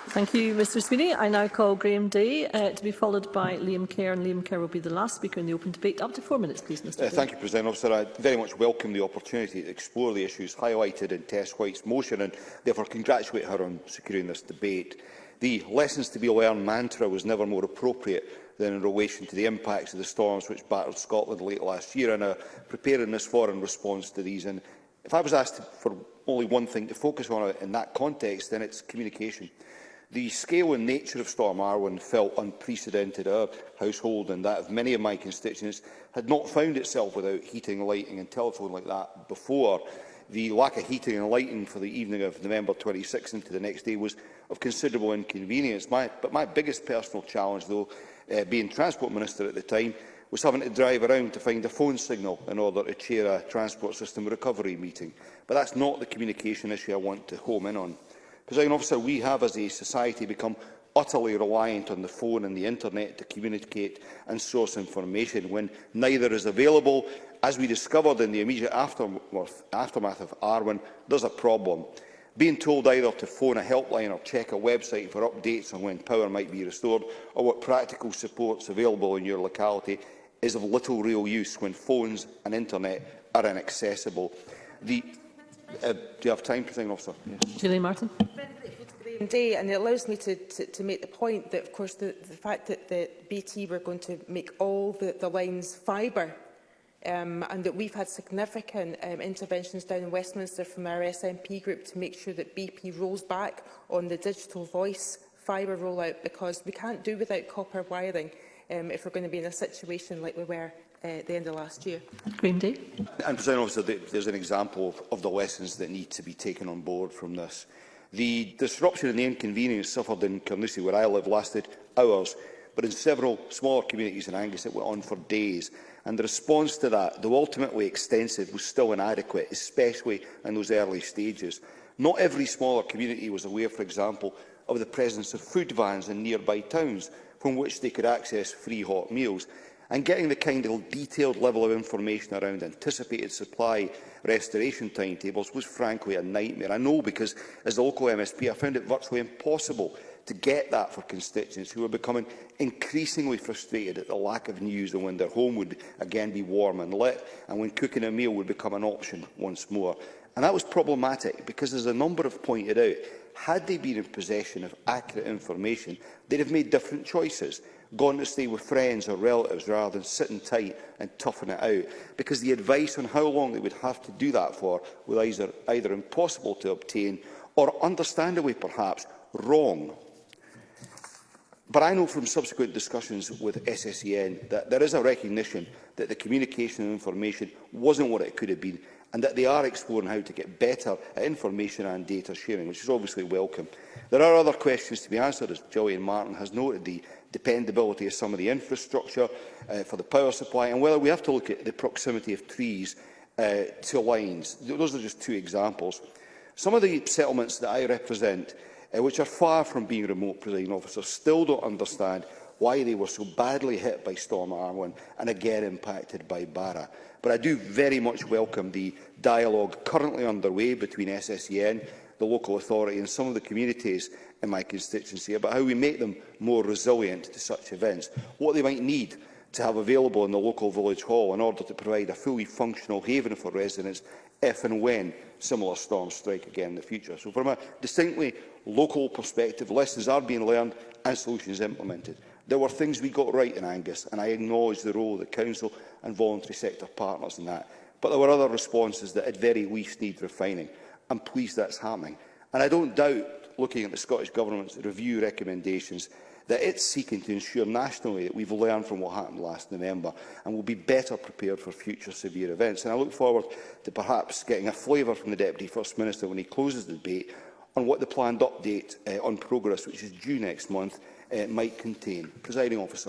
Thank you, Mr Sweeney. I now call Graham Day to be followed by Liam Kerr, and Liam Kerr will be the last speaker in the open debate. Up to 4 minutes, please, Mr Day. Thank you, President Officer. I very much welcome the opportunity to explore the issues highlighted in Tess White's motion and therefore congratulate her on securing this debate. The lessons to be learned mantra was never more appropriate than in relation to the impacts of the storms which battered Scotland late last year and our preparedness for and response to these. And if I was asked for only one thing to focus on in that context, then it's communication. The scale and nature of Storm Arwen felt unprecedented. Our household and that of many of my constituents had not found itself without heating, lighting and telephone like that before. The lack of heating and lighting for the evening of November 26 into the next day was of considerable inconvenience. But my biggest personal challenge, though, being Transport Minister at the time, was having to drive around to find a phone signal in order to chair a transport system recovery meeting. But that's not the communication issue I want to home in on. Presiding Officer, we have as a society become utterly reliant on the phone and the internet to communicate and source information. When neither is available, as we discovered in the immediate aftermath of Arwen, there's a problem. Being told either to phone a helpline or check a website for updates on when power might be restored or what practical support is available in your locality is of little real use when phones and internet are inaccessible. Do you have time, Presiding Officer? Yes. Gillian Martin. Day, and it allows me to make the point that, of course, the fact that the BT were going to make all the lines fibre, and that we've had significant interventions down in Westminster from our SNP group to make sure that BP rolls back on the digital voice fibre rollout, because we can't do without copper wiring if we're going to be in a situation like we were at the end of last year. Graham Day. And, President Officer, there's an example of the lessons that need to be taken on board from this. The disruption and the inconvenience suffered in Carnoustie, where I live, lasted hours, but in several smaller communities in Angus it went on for days. And the response to that, though ultimately extensive, was still inadequate, especially in those early stages. Not every smaller community was aware, for example, of the presence of food vans in nearby towns from which they could access free hot meals. And getting the kind of detailed level of information around anticipated supply restoration timetables was frankly a nightmare. I know, because as the local MSP I found it virtually impossible to get that for constituents who were becoming increasingly frustrated at the lack of news on when their home would again be warm and lit and when cooking a meal would become an option once more. And that was problematic because, as a number have pointed out, had they been in possession of accurate information, they'd have made different choices, gone to stay with friends or relatives rather than sitting tight and toughing it out, because the advice on how long they would have to do that for was either impossible to obtain or, understandably perhaps, wrong. But I know from subsequent discussions with SSEN that there is a recognition that the communication and information wasn't what it could have been, and that they are exploring how to get better at information and data sharing, which is obviously welcome. There are other questions to be answered, as Gillian Martin has noted, the dependability of some of the infrastructure for the power supply, and whether we have to look at the proximity of trees to lines. Those are just two examples. Some of the settlements that I represent, which are far from being remote, Presiding Officer, still don't understand why they were so badly hit by Storm Arwen and again impacted by Barra. But I do very much welcome the dialogue currently underway between SSEN, the local authority and some of the communities in my constituency about how we make them more resilient to such events, what they might need to have available in the local village hall in order to provide a fully functional haven for residents if and when similar storms strike again in the future. So from a distinctly local perspective, lessons are being learned and solutions implemented. There were things we got right in Angus, and I acknowledge the role of the Council and voluntary sector partners in that. But there were other responses that at very least need refining. I'm pleased that's happening. And I don't doubt, looking at the Scottish Government's review recommendations, that it's seeking to ensure nationally that we've learned from what happened last November and will be better prepared for future severe events. And I look forward to perhaps getting a flavour from the Deputy First Minister when he closes the debate on what the planned update on progress, which is due next month, might contain. Presiding Officer.